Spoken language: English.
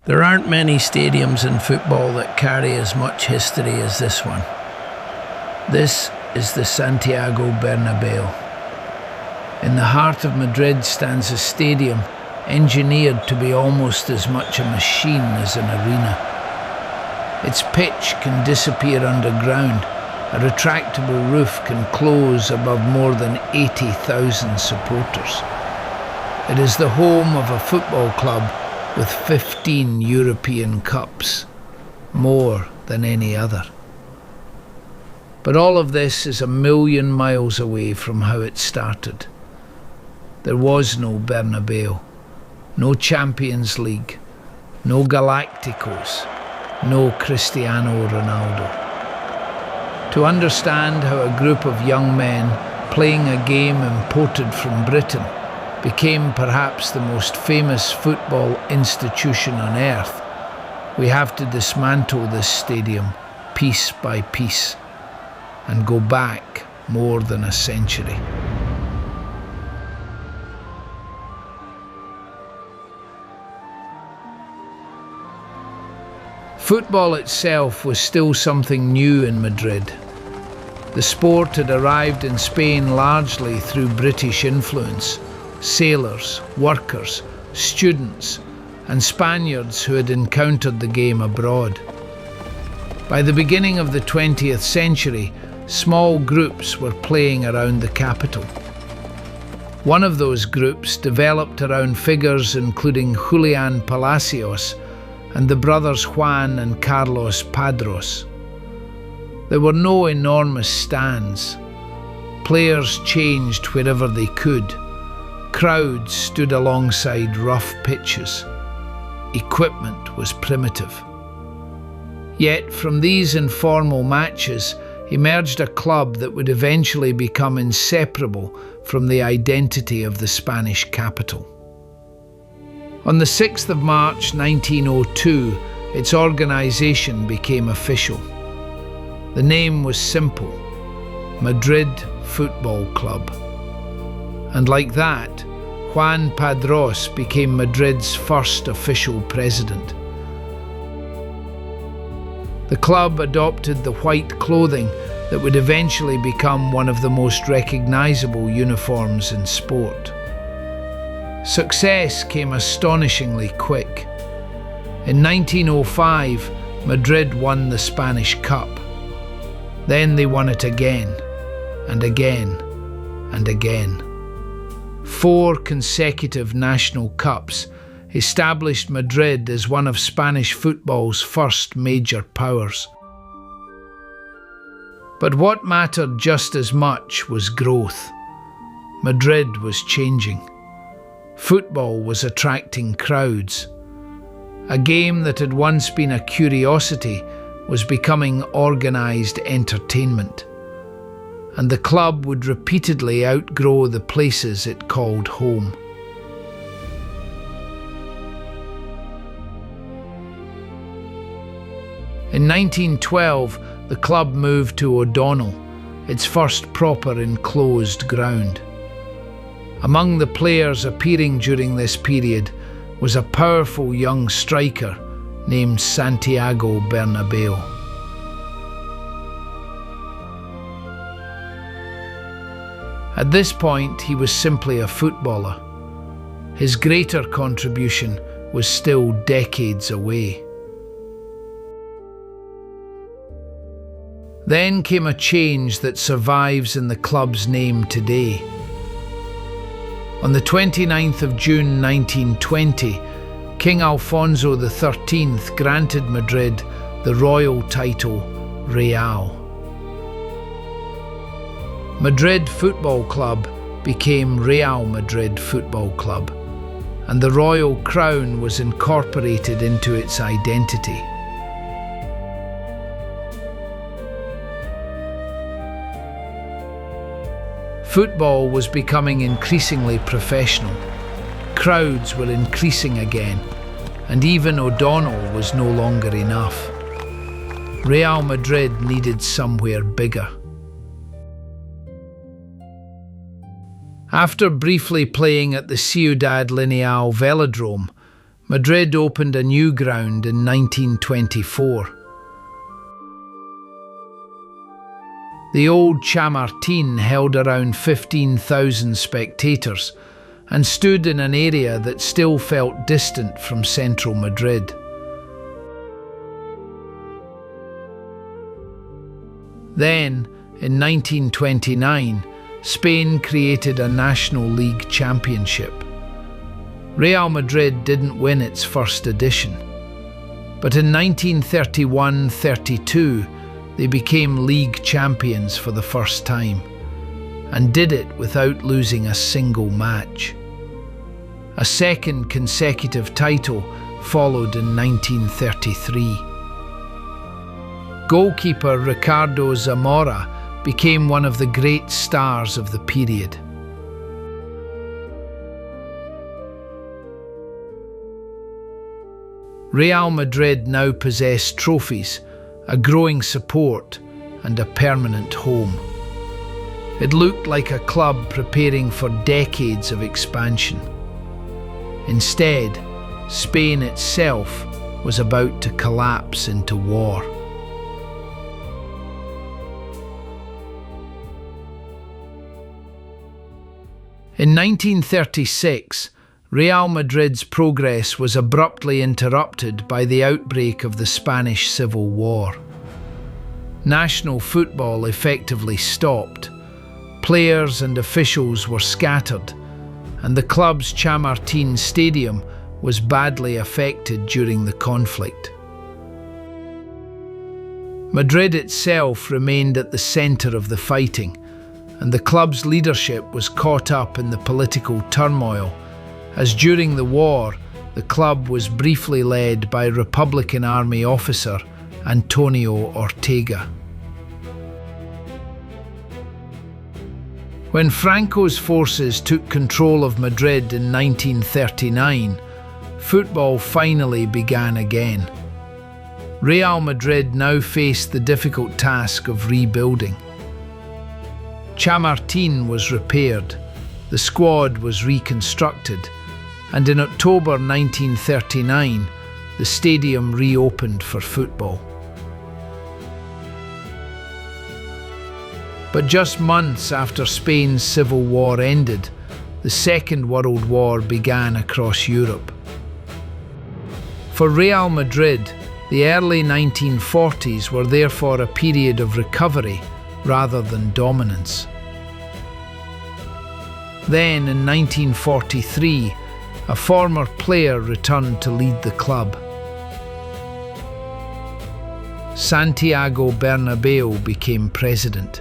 There aren't many stadiums in football that carry as much history as this one. This is the Santiago Bernabéu. In the heart of Madrid stands a stadium engineered to be almost as much a machine as an arena. Its pitch can disappear underground. A retractable roof can close above more than 80,000 supporters. It is the home of a football club with 15 European Cups, more than any other. But all of this is a million miles away from how it started. There was no Bernabéu, no Champions League, no Galacticos, no Cristiano Ronaldo. To understand how a group of young men playing a game imported from Britain became perhaps the most famous football institution on earth, we have to dismantle this stadium piece by piece and go back more than a century. Football itself was still something new in Madrid. The sport had arrived in Spain largely through British influence. Sailors, workers, students, and Spaniards who had encountered the game abroad. By the beginning of the 20th century, small groups were playing around the capital. One of those groups developed around figures including Julián Palacios and the brothers Juan and Carlos Padros. There were no enormous stands. Players changed wherever they could. Crowds stood alongside rough pitches. Equipment was primitive. Yet from these informal matches emerged a club that would eventually become inseparable from the identity of the Spanish capital. On the 6th of March 1902, its organisation became official. The name was simple: Madrid Football Club. And like that, Juan Padros became Madrid's first official president. The club adopted the white clothing that would eventually become one of the most recognisable uniforms in sport. Success came astonishingly quick. In 1905, Madrid won the Spanish Cup. Then they won it again, and again, and again. 4 consecutive national cups established Madrid as one of Spanish football's first major powers. But what mattered just as much was growth. Madrid was changing. Football was attracting crowds. A game that had once been a curiosity was becoming organised entertainment. And the club would repeatedly outgrow the places it called home. In 1912, the club moved to O'Donnell, its first proper enclosed ground. Among the players appearing during this period was a powerful young striker named Santiago Bernabéu. At this point, he was simply a footballer. His greater contribution was still decades away. Then came a change that survives in the club's name today. On the 29th of June 1920, King Alfonso XIII granted Madrid the royal title Real. Madrid Football Club became Real Madrid Football Club, and the royal crown was incorporated into its identity. Football was becoming increasingly professional. Crowds were increasing again, and even O'Donnell was no longer enough. Real Madrid needed somewhere bigger. After briefly playing at the Ciudad Lineal Velodrome, Madrid opened a new ground in 1924. The old Chamartín held around 15,000 spectators and stood in an area that still felt distant from central Madrid. Then, in 1929, Spain created a National League championship. Real Madrid didn't win its first edition, but in 1931-32 they became league champions for the first time, and did it without losing a single match. A second consecutive title followed in 1933. Goalkeeper Ricardo Zamora became one of the great stars of the period. Real Madrid now possessed trophies, a growing support, and a permanent home. It looked like a club preparing for decades of expansion. Instead, Spain itself was about to collapse into war. In 1936, Real Madrid's progress was abruptly interrupted by the outbreak of the Spanish Civil War. National football effectively stopped. Players and officials were scattered, and the club's Chamartín Stadium was badly affected during the conflict. Madrid itself remained at the centre of the fighting, and the club's leadership was caught up in the political turmoil, as during the war, the club was briefly led by Republican Army officer Antonio Ortega. When Franco's forces took control of Madrid in 1939, football finally began again. Real Madrid now faced the difficult task of rebuilding. Chamartín was repaired, the squad was reconstructed, and in October 1939, the stadium reopened for football. But just months after Spain's civil war ended, the Second World War began across Europe. For Real Madrid, the early 1940s were therefore a period of recovery rather than dominance. Then, in 1943, a former player returned to lead the club. Santiago Bernabéu became president.